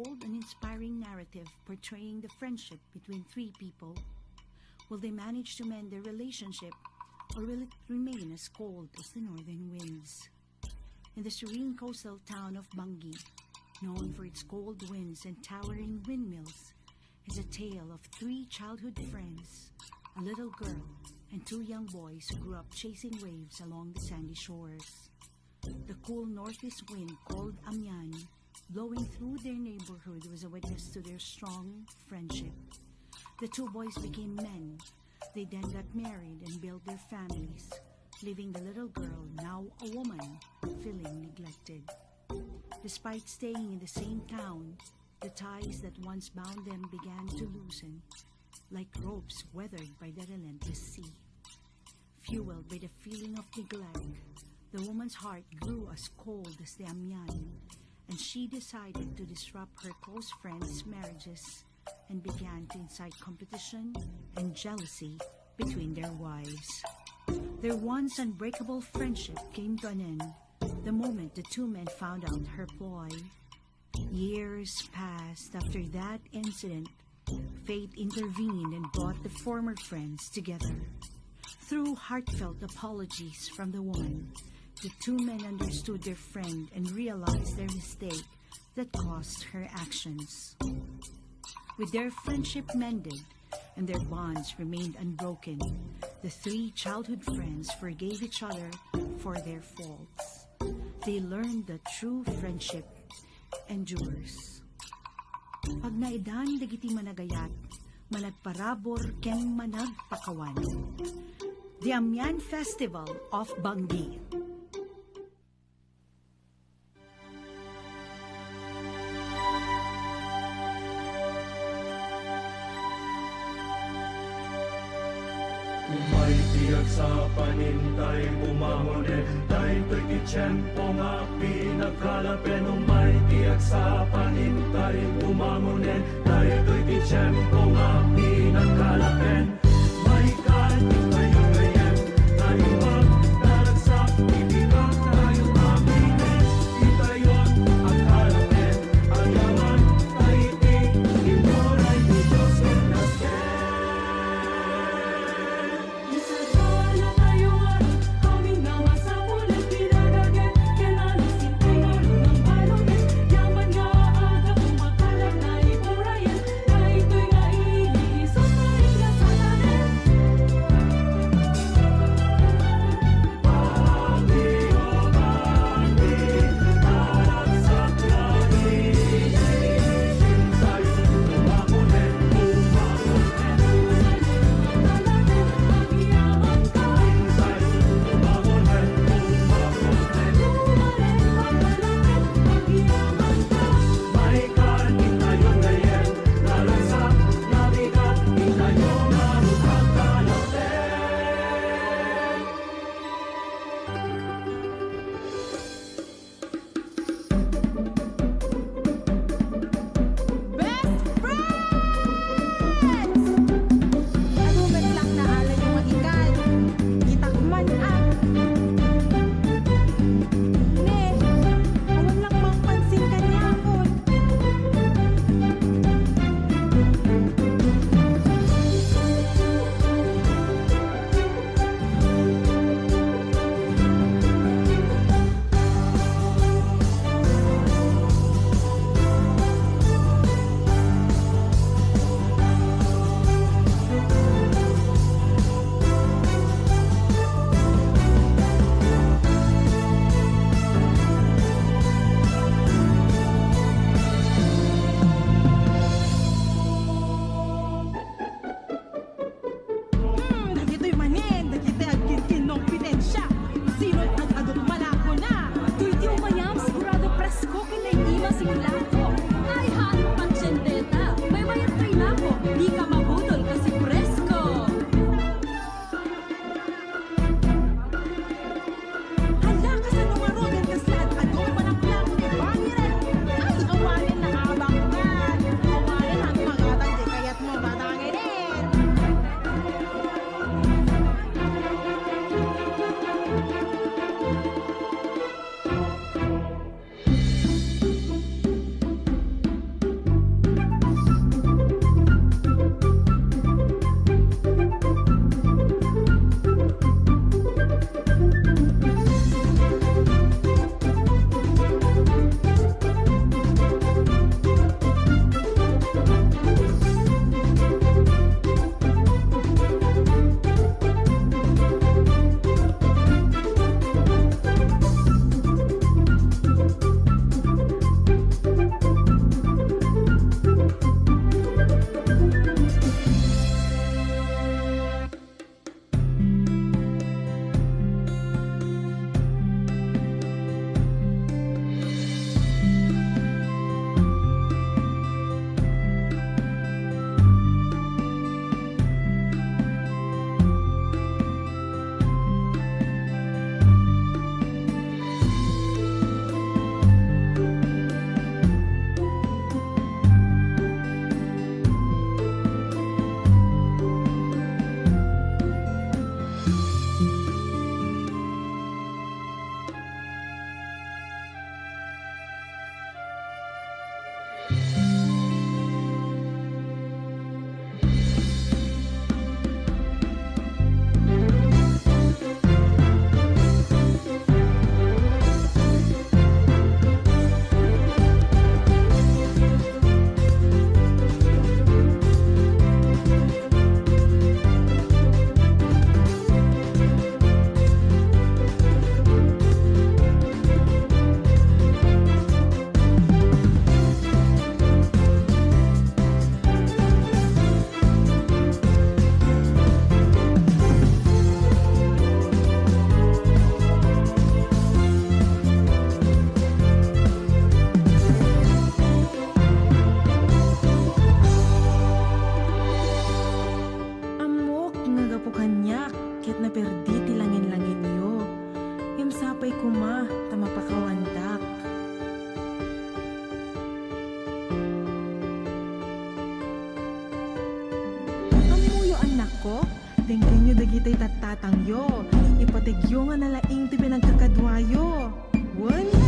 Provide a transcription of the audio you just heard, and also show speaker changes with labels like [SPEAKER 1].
[SPEAKER 1] told an inspiring narrative portraying the friendship between three people. Will they manage to mend their relationship, or will it remain as cold as the northern winds? In the serene coastal town of Bangui, known for its cold winds and towering windmills, is a tale of three childhood friends, a little girl and two young boys who grew up chasing waves along the sandy shores. The cool northeast wind called Amian, blowing through their neighborhood, was a witness to their strong friendship. The two boys became men. They then got married and built their families, leaving the little girl, now a woman, feeling neglected. Despite staying in the same town, the ties that once bound them began to loosen, like ropes weathered by the relentless sea. Fueled by the feeling of neglect, the woman's heart grew as cold as the Amian, and she decided to disrupt her close friends' marriages and began to incite competition and jealousy between their wives. Their once unbreakable friendship came to an end the moment the two men found out her ploy. Years passed after that incident. Fate intervened and brought the former friends together. Through heartfelt apologies from the woman, the two men understood their friend and realized their mistake that caused her actions. With their friendship mended and their bonds remained unbroken, the three childhood friends forgave each other for their faults. They learned that true friendship endures. Pagnaedan dagiti managayat, managparabor ken managpakawan. The Amian Festival of Bangui.
[SPEAKER 2] Umay tiyag sa panintay bumangonin, daytoy ti tiyempo nga pinagkalapen. Umay tiyag sa panintay bumangonin, daytoy ti tiyempo nga pinagkalapen. May kalit tayo ngayon, tayo magdaragsak, ibigak tayo aminin, itayot ang kalapin, ang yaman, taiti, imoray ni Diyos kinasken.
[SPEAKER 3] dengkenyo dagitay tatatangyo. Ipategyo nga nalaing ti pinagkakadwayo. Wan